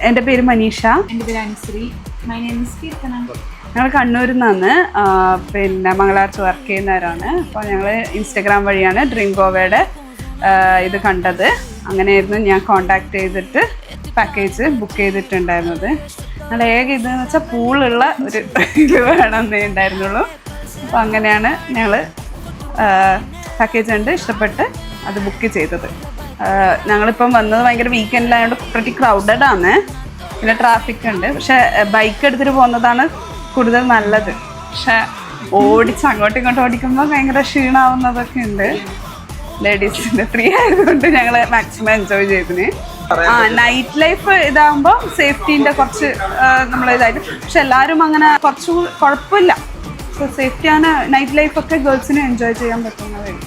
എൻ്റെ പേര് മനീഷ. എൻ്റെ പേര് Anusree. My name is Keerthana. ഞങ്ങൾ കണ്ണൂരിൽ നിന്നാണ് പിന്നെ മംഗലാപുരത്ത് വർക്ക് ചെയ്യുന്നവരാണ്. അപ്പോൾ ഞങ്ങൾ ഇൻസ്റ്റഗ്രാം വഴിയാണ് ഡ്രീം ഗോവയുടെ ഇത് കണ്ടത്. അങ്ങനെയായിരുന്നു ഞാൻ കോണ്ടാക്ട് ചെയ്തിട്ട് പാക്കേജ് ബുക്ക് ചെയ്തിട്ടുണ്ടായിരുന്നത്. ഞങ്ങൾ ഇതെന്ന് വെച്ചാൽ പൂളുള്ള ഒരു ഇത് വേണമെന്നേ ഉണ്ടായിരുന്നുള്ളൂ. അപ്പോൾ അങ്ങനെയാണ് ഞങ്ങൾ പാക്കേജ് കണ്ട് ഇഷ്ടപ്പെട്ട് അത് ബുക്ക് ചെയ്തത്. ഞങ്ങളിപ്പം വന്നത് ഭയങ്കര വീക്കെൻഡിലായതുകൊണ്ട് പ്രതി ക്രൗഡഡ് ആണ്, പിന്നെ ട്രാഫിക് ഉണ്ട്. പക്ഷെ ബൈക്ക് എടുത്തിട്ട് പോകുന്നതാണ് കൂടുതൽ നല്ലത്. പക്ഷെ അങ്ങോട്ടും ഇങ്ങോട്ടും ഓടിക്കുമ്പോൾ ഭയങ്കര ക്ഷീണമാവുന്നതൊക്കെ ഉണ്ട്. ലേഡീസിൻ്റെ ഫ്രീ ആയതുകൊണ്ട് ഞങ്ങൾ മാക്സിമം എൻജോയ് ചെയ്തിന്. നൈറ്റ് ലൈഫ് ഇതാകുമ്പോൾ സേഫ്റ്റീൻ്റെ കുറച്ച് നമ്മളിതായിട്ട്, പക്ഷെ എല്ലാവരും അങ്ങനെ കുറച്ച് കുഴപ്പമില്ല. സോ സേഫ്റ്റിയാണ്. നൈറ്റ് ലൈഫൊക്കെ ഗേൾസിന് എൻജോയ് ചെയ്യാൻ പറ്റുന്ന വഴി.